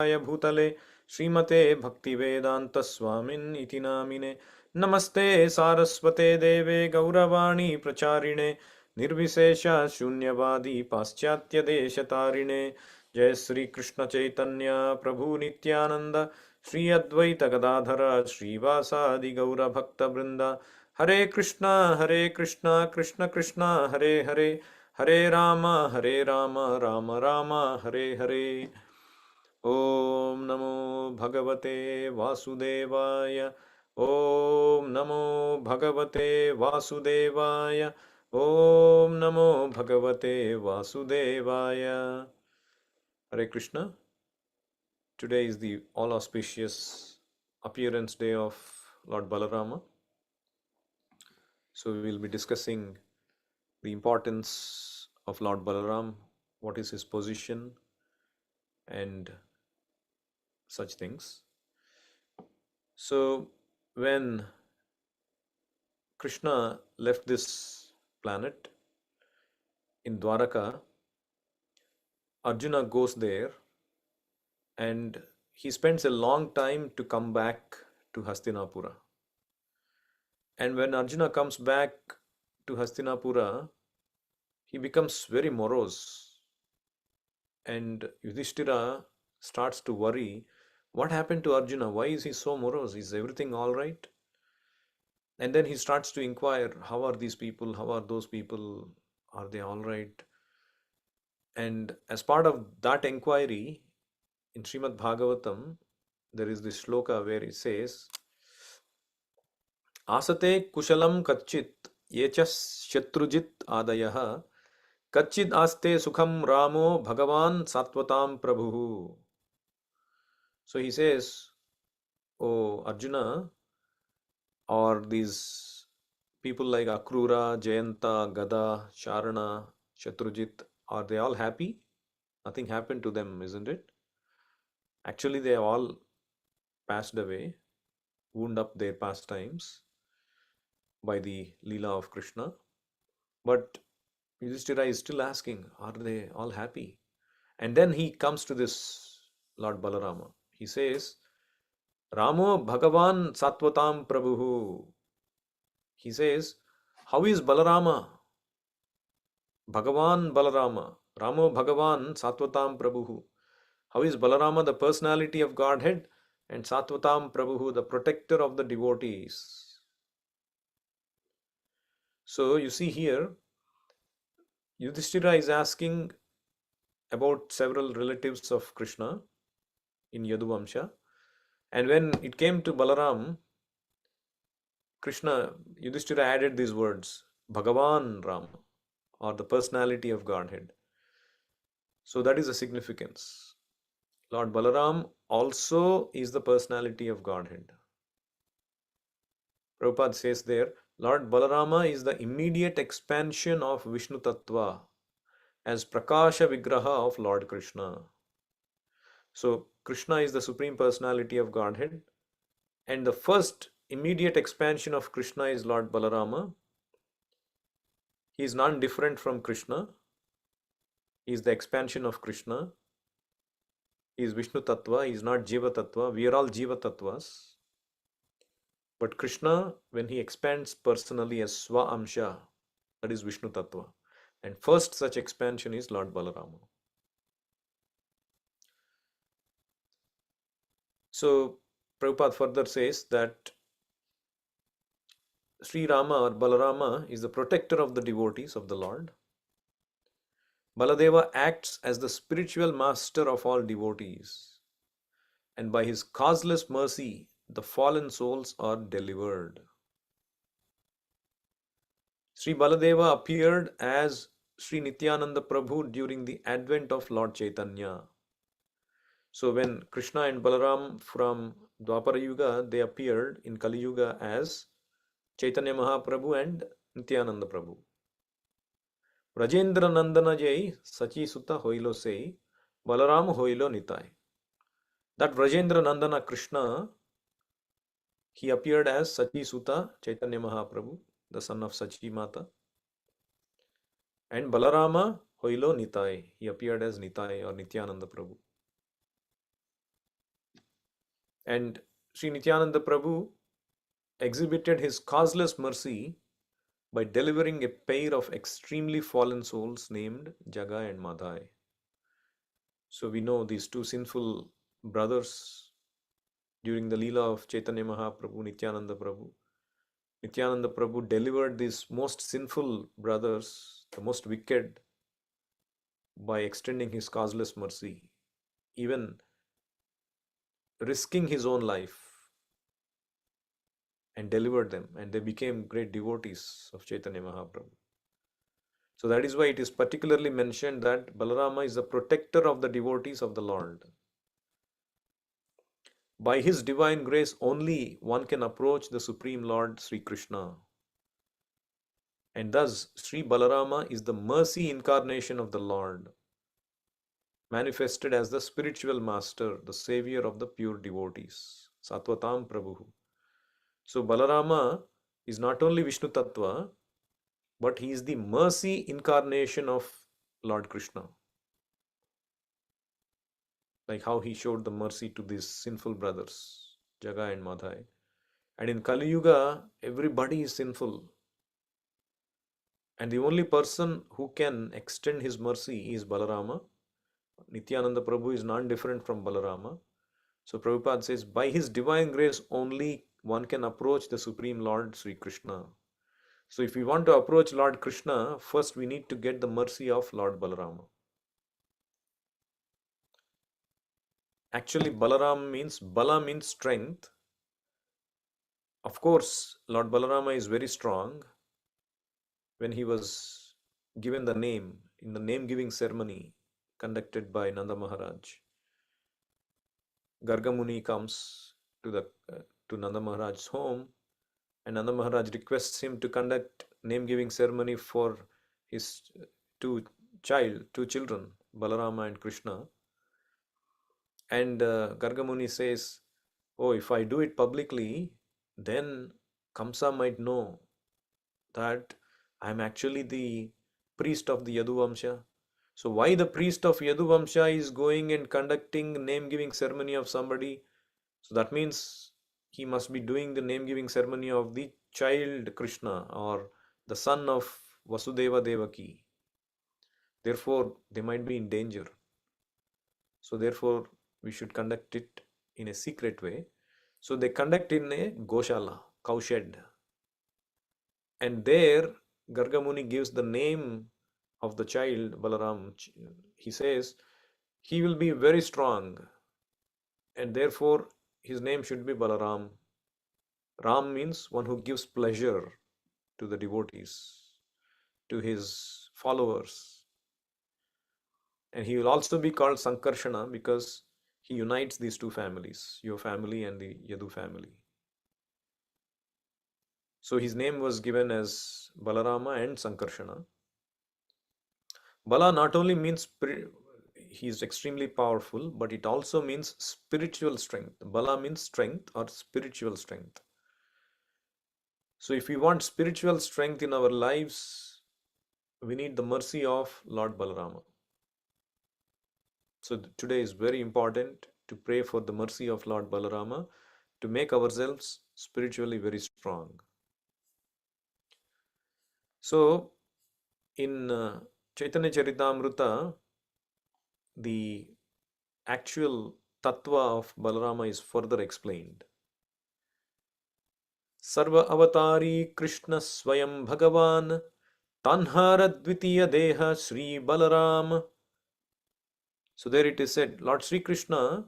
भूतले श्रीमते भक्तिवेदांत स्वामिन् इति नामिने। नमस्ते सारस्वते देवे गौरवाणी प्रचारिणे निर्विशेष शून्यवादी पाश्चात्य देशतारिणे। जय श्री कृष्ण चैतन्य प्रभु नित्यानंद श्री अद्वैत गदाधर श्रीवासादि गौर भक्त वृंद। हरे कृष्णा कृष्ण कृष्ण हरे हरे, हरे राम राम राम हरे हरे। ओम नमो भगवते वासुदेवाय। ओम नमो भगवते वासुदेवाय। ओम नमो भगवते वासुदेवाय। Hare Krishna. Today is the all auspicious appearance day of Lord Balarama. So we will be discussing the importance of Lord Balaram, what is his position, and such things. So when Krishna left this planet in Dwaraka, Arjuna goes there and he spends a long time to come back to Hastinapura. And when Arjuna comes back to Hastinapura, he becomes very morose. And Yudhishthira starts to worry, what happened to Arjuna? Why is he so morose? Is everything all right? And then he starts to inquire, how are these people? How are those people? Are they all right? And as part of that inquiry, in Srimad Bhagavatam, there is this shloka where it says, Asate kushalam kachit yechas shatrujit adayah kachid aste sukham ramo bhagavan satvatam prabhu. So he says, oh Arjuna, or these people like Akrura, Jayanta, Gada, Sharana, Shatrujit, are they all happy? Nothing happened to them, isn't it? Actually, they have all passed away, wound up their pastimes by the Leela of Krishna. But Yudhishthira is still asking, are they all happy? And then he comes to this Lord Balarama. He says, Ramo Bhagavan Satvatam Prabhu. He says, how is Balarama? Bhagavan Balarama. Ramo Bhagavan Satvatam Prabhu. How is Balarama the personality of Godhead and Satvatam Prabhu the protector of the devotees? So you see here, Yudhishthira is asking about several relatives of Krishna in Yaduvamsha. And when it came to Balaram, Yudhishthira added these words, Bhagavan Ram, or the personality of Godhead. So that is the significance. Lord Balaram also is the personality of Godhead. Prabhupada says there, Lord Balarama is the immediate expansion of Vishnu Tattva as Prakasha Vigraha of Lord Krishna. So Krishna is the Supreme Personality of Godhead, and the first immediate expansion of Krishna is Lord Balarama. He is non-different from Krishna. He is the expansion of Krishna. He is Vishnu Tattva. He is not Jiva Tattva. We are all Jiva Tattvas. But Krishna, when he expands personally as Swa Amsha, that is Vishnu Tattva. And first such expansion is Lord Balarama. So Prabhupada further says that Sri Rama or Balarama is the protector of the devotees of the Lord. Baladeva acts as the spiritual master of all devotees, and by his causeless mercy, the fallen souls are delivered. Sri Baladeva appeared as Sri Nityananda Prabhu during the advent of Lord Chaitanya. So when Krishna and Balaram from Dwapara Yuga, they appeared in Kali Yuga as Chaitanya Mahaprabhu and Nityananda Prabhu. Rajendra Nandana Jai Sachi Sutta Hoilo Sei Balaram Hoilo Nitai. That Rajendra Nandana Krishna, he appeared as Sachi Sutta Chaitanya Mahaprabhu, the son of Sachi Mata. And Balarama Hoilo Nitai, he appeared as Nitai or Nityananda Prabhu. And Sri Nityananda Prabhu exhibited his causeless mercy by delivering a pair of extremely fallen souls named Jaga and Madhai. So we know these two sinful brothers during the Leela of Chaitanya Mahaprabhu, Nityananda Prabhu. Nityananda Prabhu delivered these most sinful brothers, the most wicked, by extending his causeless mercy, even risking his own life, and delivered them, and they became great devotees of Chaitanya Mahaprabhu. So that is why it is particularly mentioned that Balarama is the protector of the devotees of the Lord. By his divine grace only one can approach the Supreme Lord Sri Krishna. And thus Sri Balarama is the mercy incarnation of the Lord, manifested as the spiritual master, the savior of the pure devotees. Satvatam Prabhu. So Balarama is not only Vishnu Tattva, but he is the mercy incarnation of Lord Krishna. Like how he showed the mercy to these sinful brothers, Jaga and Madhai. And in Kali Yuga, everybody is sinful. And the only person who can extend his mercy is Balarama. Nityananda Prabhu is non different from Balarama. So Prabhupada says, by his divine grace only one can approach the Supreme Lord Sri Krishna. So if we want to approach Lord Krishna, first we need to get the mercy of Lord Balarama. Actually, Bala means strength. Of course, Lord Balarama is very strong. When he was given the name in the name giving ceremony conducted by Nanda Maharaj, Gargamuni comes to the to Nanda Maharaj's home, and Nanda Maharaj requests him to conduct name giving ceremony for his two children, Balarama and Krishna. And Gargamuni says, "Oh, if I do it publicly, then Kamsa might know that I'm actually the priest of the Yadu Vamsha. So why the priest of Yadu Vamsha is going and conducting name giving ceremony of somebody? So that means he must be doing the name giving ceremony of the child Krishna or the son of Vasudeva Devaki. Therefore, they might be in danger. So therefore, we should conduct it in a secret way. So they conduct in a Goshala, cowshed. And there, Gargamuni gives the name of the child, Balaram. He says, he will be very strong, and therefore his name should be Balaram. Ram means one who gives pleasure to the devotees, to his followers. And he will also be called Sankarshana because he unites these two families, your family and the Yadu family. So his name was given as Balarama and Sankarshana. Bala not only means he is extremely powerful, but it also means spiritual strength. Bala means strength or spiritual strength. So if we want spiritual strength in our lives, we need the mercy of Lord Balarama. So today is very important to pray for the mercy of Lord Balarama to make ourselves spiritually very strong. So in Chaitanya Charitamrita, the actual tattva of Balarama is further explained. Sarva avatari Krishna Swayam Bhagavan Tanhara Dvitiya Deha Sri Balaram. So there it is said, Lord Sri Krishna,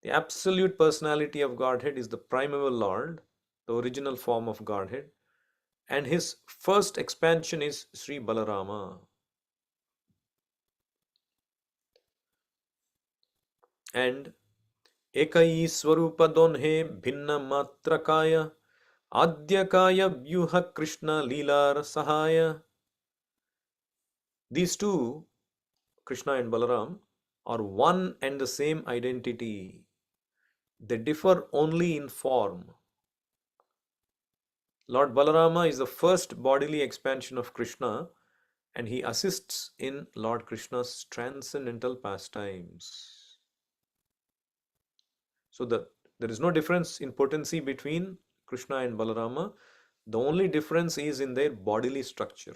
the absolute personality of Godhead, is the primeval Lord, the original form of Godhead, and his first expansion is Sri Balarama. And Ekai Swarupa Donhe Bhinna Matrakaya Adyakaya Vyuha Krishna Leelar Sahaya. These two, Krishna and Balaram, are one and the same identity. They differ only in form. Lord Balarama is the first bodily expansion of Krishna, and he assists in Lord Krishna's transcendental pastimes. So the There is no difference in potency between Krishna and Balarama. The only difference is in their bodily structure.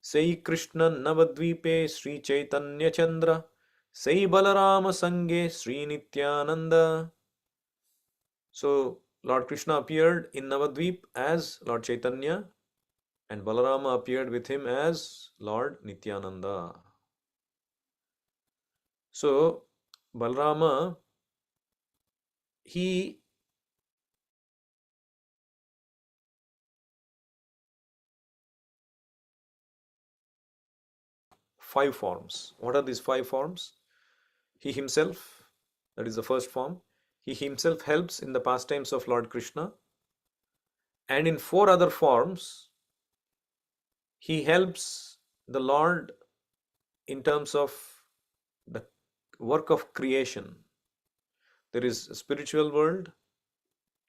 Sei Krishna Navadvipe Sri Chaitanya Chandra Sei Balarama Sange Sri Nityananda. So Lord Krishna appeared in Navadvip as Lord Chaitanya, and Balarama appeared with him as Lord Nityananda. So Balarama, he five forms. What are these five forms? He himself, that is the first form. He himself helps in the pastimes of Lord Krishna. And in four other forms, he helps the Lord in terms of the work of creation. There is a spiritual world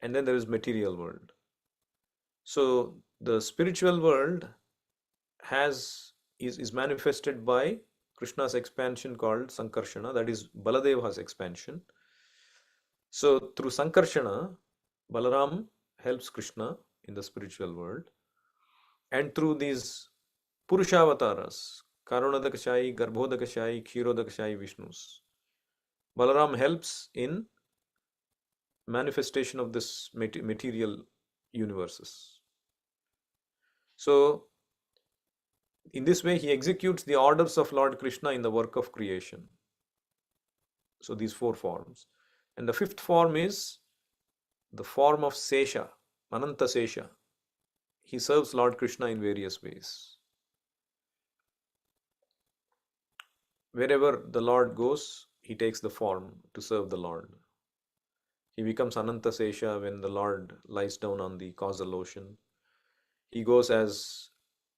and then there is material world. So the spiritual world is manifested by Krishna's expansion called Sankarshana, that is Baladeva's expansion. So through Sankarshana, Balaram helps Krishna in the spiritual world, and through these Purushavatas, Karunadakashayi, Garbhodakashayi, Kshirodakashayi Vishnus, Balaram helps in manifestation of this material universes. So in this way, he executes the orders of Lord Krishna in the work of creation. So these four forms. And the fifth form is the form of Sesha, Ananta Sesha. He serves Lord Krishna in various ways. Wherever the Lord goes, he takes the form to serve the Lord. He becomes Ananta Sesha when the Lord lies down on the causal ocean. He goes as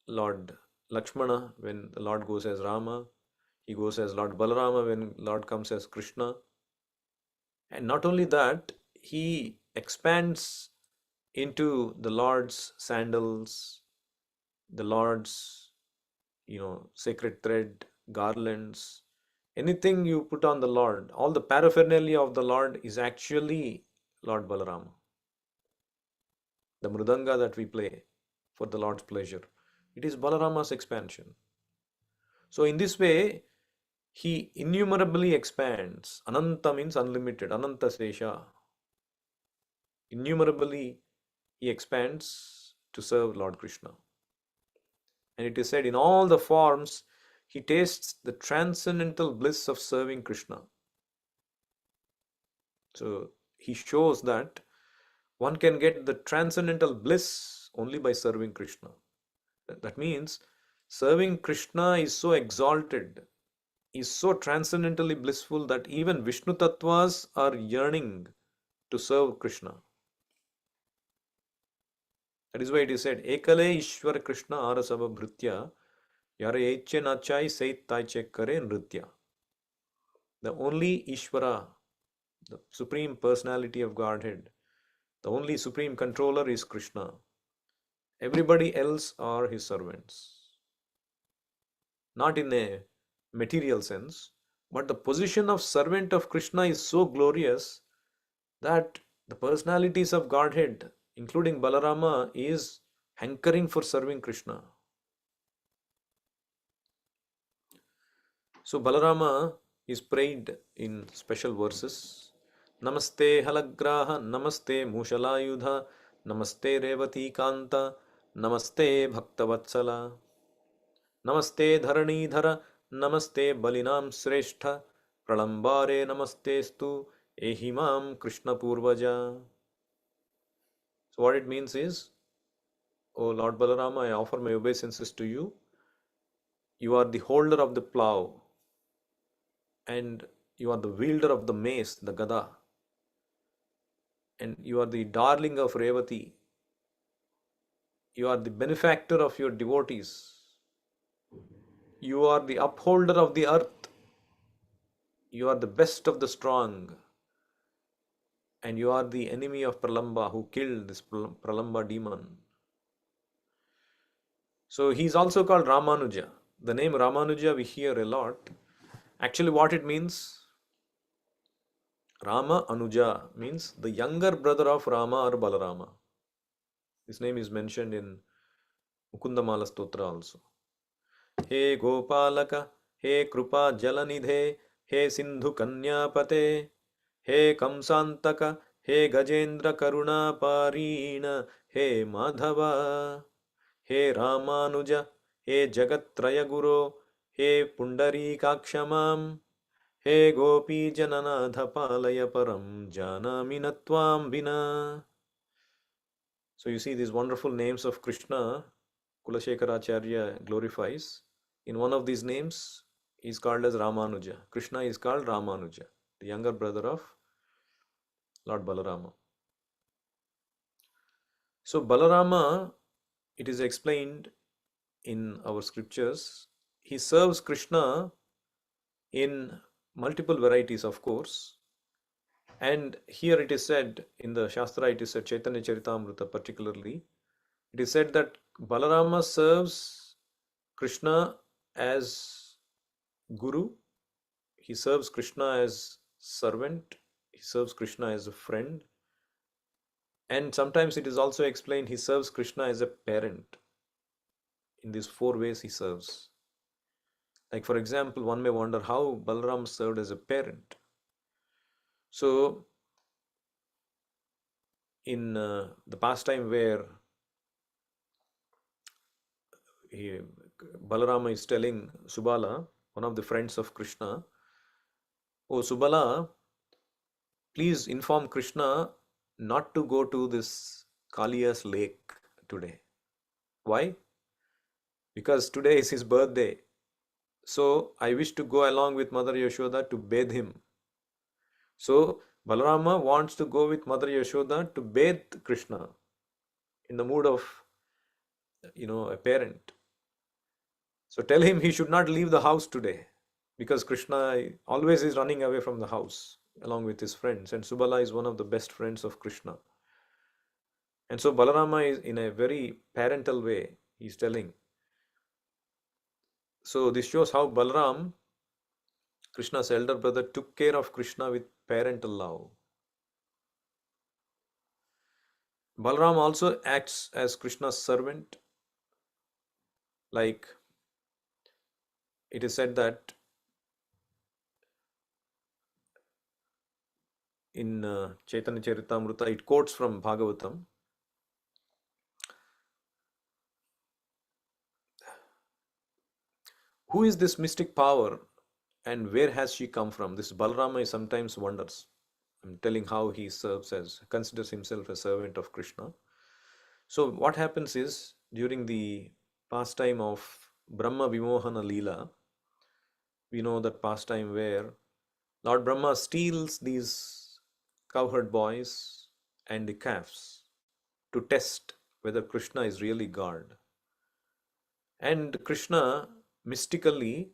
Lord Lakshmana when the Lord goes as Rama. He goes as Lord Balarama when Lord comes as Krishna. And not only that, he expands into the Lord's sandals, the Lord's, sacred thread, garlands, anything you put on the Lord, all the paraphernalia of the Lord is actually Lord Balarama. The mridanga that we play for the Lord's pleasure, it is Balarama's expansion. So in this way, he innumerably expands. Ananta means unlimited, Ananta Sesha. Innumerably he expands to serve Lord Krishna. And it is said in all the forms, he tastes the transcendental bliss of serving Krishna. So he shows that one can get the transcendental bliss only by serving Krishna. That means serving Krishna is so exalted, is so transcendentally blissful that even Vishnu Tattvas are yearning to serve Krishna. That is why it is said, Ekale Ishwara Krishna Arasava Bhritya Yara Eche Nachai Sait Taiche Kare Nritya. The only Ishvara, the Supreme Personality of Godhead, the only Supreme Controller is Krishna. Everybody else are his servants. Not in a material sense, but the position of servant of Krishna is so glorious that the personalities of Godhead, including Balarama, is hankering for serving Krishna. So Balarama is prayed in special verses. Namaste Halagraha, Namaste Mushalayudha, Namaste Revati Kanta, Namaste Bhaktavatsala, Namaste Dharanidhara, Namaste Balinam Sreshtha, Pralambare Namaste Stu, Ehimam Krishna Purvaja. So what it means is, O Lord Balarama, I offer my obeisances to you. You are the holder of the plough, and you are the wielder of the mace, the gada, and you are the darling of Revati. You are the benefactor of your devotees. You are the upholder of the earth. You are the best of the strong. And you are the enemy of Pralamba who killed this Pralamba demon. So he is also called Ramanuja. The name Ramanuja we hear a lot. Actually what it means, Rama Anuja means the younger brother of Rama or Balarama. His name is mentioned in Mukundamala Stotra also. He Gopalaka, he Krupa Jalanidhe, he Sindhu Kanyapate, he Kamsantaka, he Gajendra Karuna Parina, he Madhava, he Ramanuja, he Jagatraya Guru, he Pundarikakshamam, he Gopi Jananadha Palaya Param Janami Natvam Vina. So you see these wonderful names of Krishna, Kulashekharacharya glorifies. In one of these names, he is called as Ramanuja. Krishna is called Ramanuja, the younger brother of Lord Balarama. So Balarama, it is explained in our scriptures, he serves Krishna in multiple varieties, of course. And here it is said, in the Shastra, it is said, Chaitanya Charitamrita particularly, it is said that Balarama serves Krishna as Guru, he serves Krishna as servant, he serves Krishna as a friend, and sometimes it is also explained he serves Krishna as a parent. In these four ways he serves. Like, for example, one may wonder how Balaram served as a parent. So, in the pastime where he, Balarama is telling Subala, one of the friends of Krishna, "Oh Subala, please inform Krishna not to go to this Kaliya's lake today." Why? Because today is his birthday. So I wish to go along with Mother Yashoda to bathe him. So Balarama wants to go with Mother Yashoda to bathe Krishna in the mood of, a parent. So tell him he should not leave the house today because Krishna always is running away from the house along with his friends, and Subala is one of the best friends of Krishna. And so Balarama is in a very parental way, he's telling. So this shows how Balaram, Krishna's elder brother, took care of Krishna with parental love. Balaram also acts as Krishna's servant. Like it is said that in Chaitanya Charitamrita, it quotes from Bhagavatam. Who is this mystic power and where has she come from? This Balarama sometimes wonders. I'm telling how he considers himself a servant of Krishna. So what happens is during the pastime of Brahma Vimohana Leela, we know that pastime where Lord Brahma steals these cowherd boys and the calves to test whether Krishna is really God. And Krishna, mystically,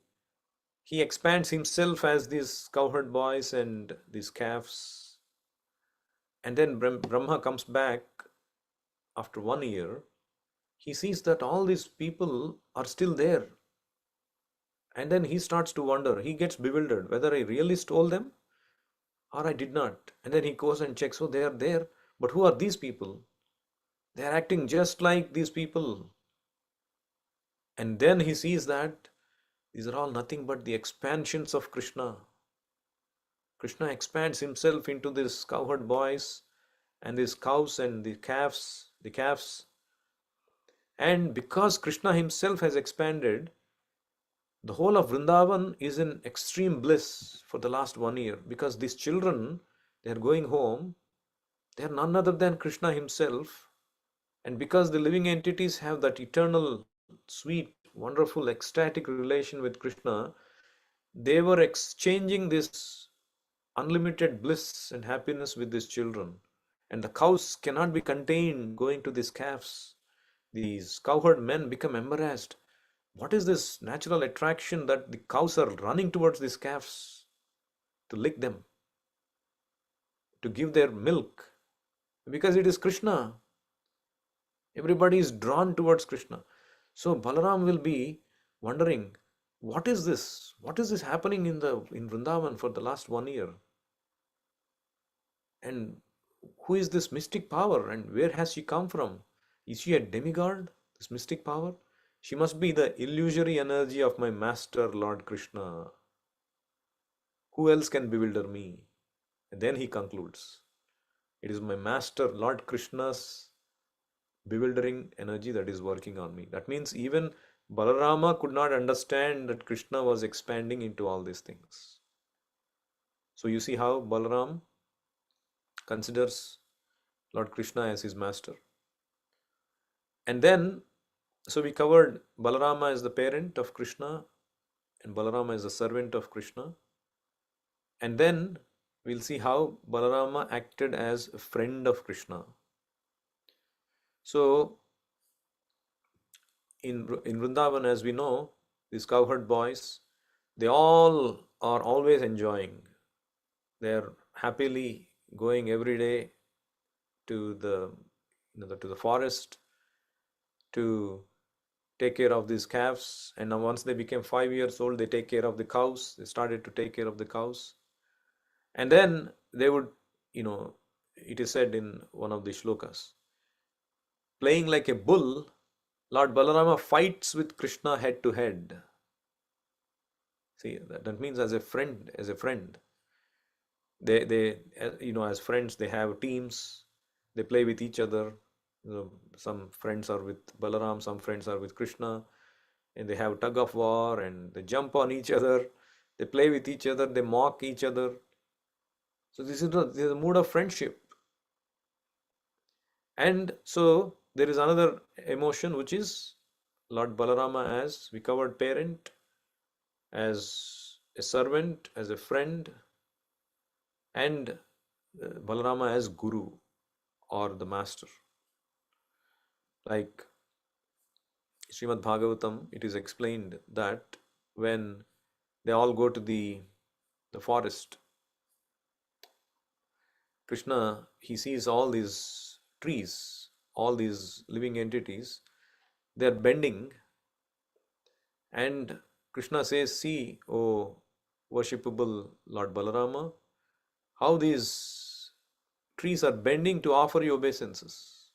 he expands himself as these cowherd boys and these calves. And then Brahma comes back after 1 year. He sees that all these people are still there. And then he starts to wonder. He gets bewildered whether I really stole them or I did not. And then he goes and checks, oh, they are there. But who are these people? They are acting just like these people. And then he sees that these are all nothing but the expansions of Krishna. Krishna expands himself into these cowherd boys and these cows and the calves. And because Krishna himself has expanded, the whole of Vrindavan is in extreme bliss for the last 1 year because these children, they are going home, they are none other than Krishna himself. And because the living entities have that eternal, sweet, wonderful, ecstatic relation with Krishna, they were exchanging this unlimited bliss and happiness with these children. And the cows cannot be contained going to these calves. These cowherd men become embarrassed. What is this natural attraction that the cows are running towards these calves to lick them, to give their milk? Because it is Krishna. Everybody is drawn towards Krishna. So Balaram will be wondering, what is this? What is this happening in Vrindavan for the last 1 year? And who is this mystic power and where has she come from? Is she a demigod, this mystic power? She must be the illusory energy of my master, Lord Krishna. Who else can bewilder me? And then he concludes, it is my master, Lord Krishna's bewildering energy that is working on me. That means even Balarama could not understand that Krishna was expanding into all these things. So you see how Balaram considers Lord Krishna as his master. And then, so we covered Balarama as the parent of Krishna and Balarama as the servant of Krishna. And then we'll see how Balarama acted as a friend of Krishna. So in Vrindavan, as we know, these cowherd boys, they all are always enjoying. They're happily going every day to the forest to take care of these calves. And now once they became 5 years old, they take care of the cows. They started to take care of the cows. And then they would, it is said in one of the shlokas, playing like a bull, Lord Balarama fights with Krishna head to head. See, that means as a friend, they as friends, they have teams, they play with each other. Some friends are with Balaram, some friends are with Krishna, and they have tug of war and they jump on each other, they play with each other, they mock each other. So this is a mood of friendship. And so there is another emotion, which is Lord Balarama as, we covered, parent, as a servant, as a friend, and Balarama as guru or the master. Like Srimad Bhagavatam, it is explained that when they all go to the forest, Krishna, he sees all these trees, all these living entities, they are bending, and Krishna says, see, O worshipable Lord Balarama, how these trees are bending to offer you obeisances.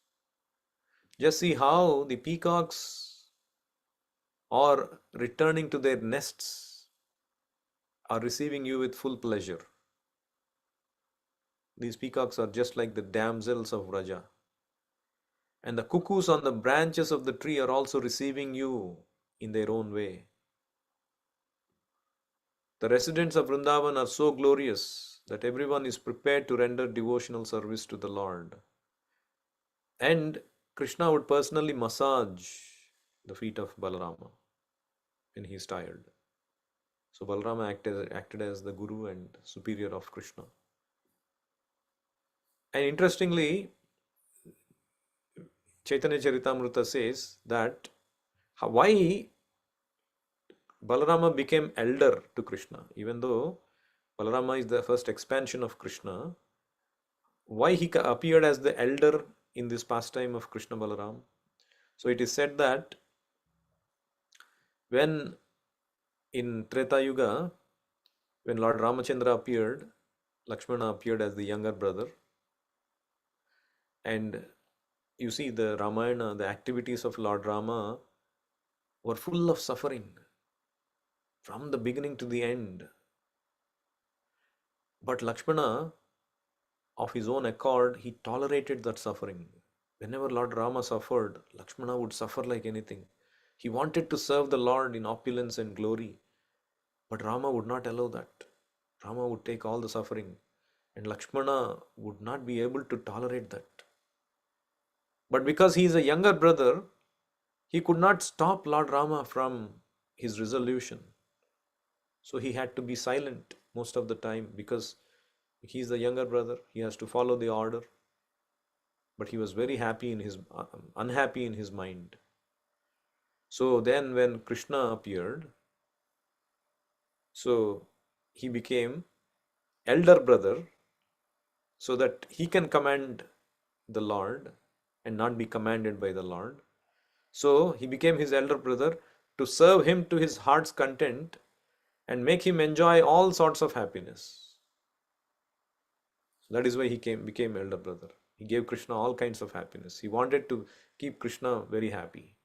Just see how the peacocks are returning to their nests, are receiving you with full pleasure. These peacocks are just like the damsels of Vraja. And the cuckoos on the branches of the tree are also receiving you in their own way. The residents of Vrindavan are so glorious that everyone is prepared to render devotional service to the Lord. And Krishna would personally massage the feet of Balarama when he is tired. So Balarama acted as the guru and superior of Krishna. And interestingly, Chaitanya Charitamrita says that why Balarama became elder to Krishna, even though Balarama is the first expansion of Krishna, why he appeared as the elder in this pastime of Krishna Balaram. So it is said that when in Treta Yuga, when Lord Ramachandra appeared, Lakshmana appeared as the younger brother. And you see the Ramayana, the activities of Lord Rama were full of suffering from the beginning to the end. But Lakshmana, of his own accord, he tolerated that suffering. Whenever Lord Rama suffered, Lakshmana would suffer like anything. He wanted to serve the Lord in opulence and glory, but Rama would not allow that. Rama would take all the suffering, and Lakshmana would not be able to tolerate that. But because he is a younger brother, he could not stop Lord Rama from his resolution. So he had to be silent most of the time because he is the younger brother. He has to follow the order. But he was very unhappy in his mind. So then when Krishna appeared, so he became elder brother so that he can command the Lord and not be commanded by the Lord. So he became his elder brother to serve him to his heart's content and make him enjoy all sorts of happiness. That is why he became elder brother. He gave Krishna all kinds of happiness. He wanted to keep Krishna very happy.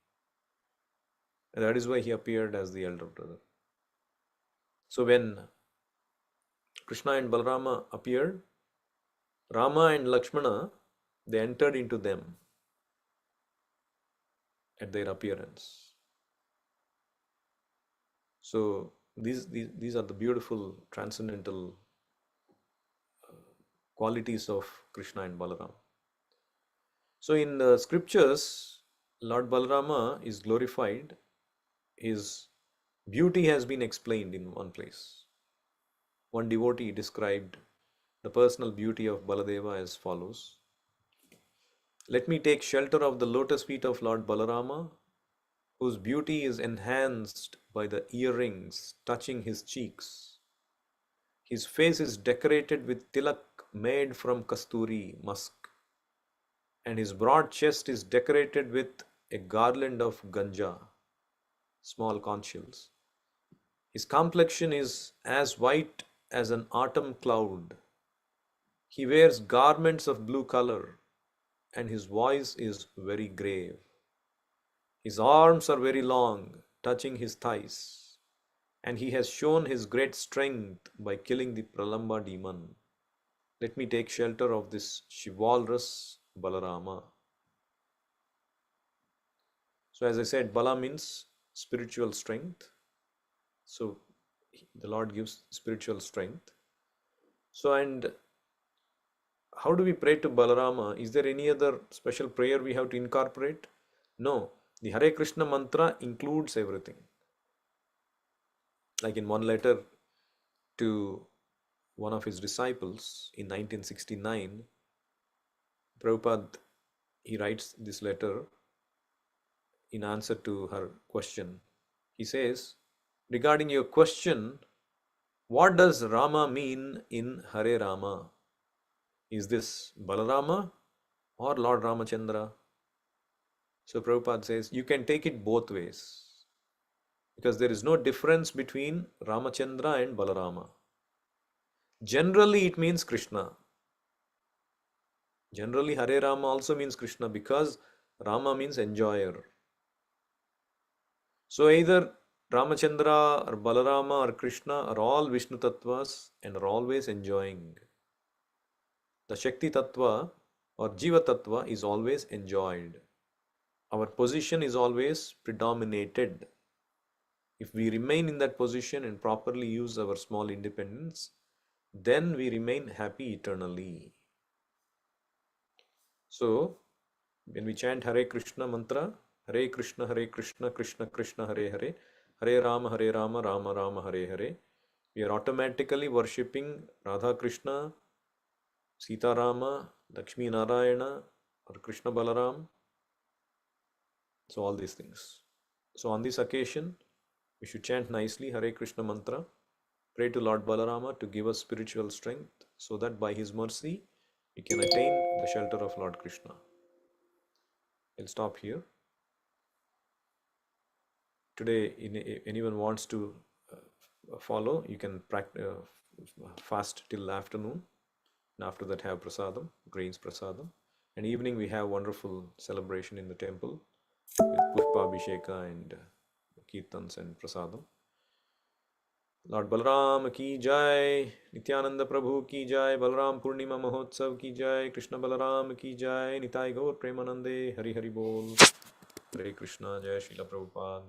And that is why he appeared as the elder brother. So when Krishna and Balarama appeared, Rama and Lakshmana, they entered into them at their appearance. So these are the beautiful transcendental qualities of Krishna and Balaram. So in the scriptures, Lord Balarama is glorified. His beauty has been explained in one place. One devotee described the personal beauty of Baladeva as follows. Let me take shelter of the lotus feet of Lord Balarama, whose beauty is enhanced by the earrings touching his cheeks. His face is decorated with tilak made from kasturi musk, and his broad chest is decorated with a garland of ganja, small conch shells. His complexion is as white as an autumn cloud. He wears garments of blue color, and his voice is very grave. His arms are very long, touching his thighs, and he has shown his great strength by killing the Pralamba demon. Let me take shelter of this chivalrous Balarama. So, as I said, Bala means spiritual strength. So, the Lord gives spiritual strength. So, and how do we pray to Balarama? Is there any other special prayer we have to incorporate? No. The Hare Krishna mantra includes everything. Like in one letter to one of his disciples in 1969, Prabhupada, he writes this letter in answer to her question. He says, regarding your question, what does Rama mean in Hare Rama? Is this Balarama or Lord Ramachandra? So Prabhupada says, you can take it both ways because there is no difference between Ramachandra and Balarama. Generally, it means Krishna. Generally, Hare Rama also means Krishna because Rama means enjoyer. So either Ramachandra or Balarama or Krishna are all Vishnu Tattvas and are always enjoying. The Shakti Tattva or Jiva Tattva is always enjoyed. Our position is always predominated. If we remain in that position and properly use our small independence, then we remain happy eternally. So, when we chant Hare Krishna mantra, Hare Krishna, Krishna Krishna, Hare Hare, Hare Rama, Rama Rama, Hare Hare, we are automatically worshipping Radha Krishna, Sita Rama, Lakshmi Narayana, or Krishna Balaram. So, all these things. So, on this occasion, we should chant nicely Hare Krishna mantra, pray to Lord Balarama to give us spiritual strength so that by his mercy we can attain the shelter of Lord Krishna. I'll stop here. Today, if anyone wants to follow, you can fast till afternoon, and after that have prasadam, grains prasadam. And evening we have wonderful celebration in the temple with Pushpa Abhisheka and Kirtans and prasadam. Lord Balaram ki jai, Nityananda Prabhu ki jai, Balaram Purnima Mahotsav ki jai, Krishna Balaram ki jai, Nitai Gaur Premanande, Hari Hari Bol, Hare Krishna, Jai Srila Prabhupada.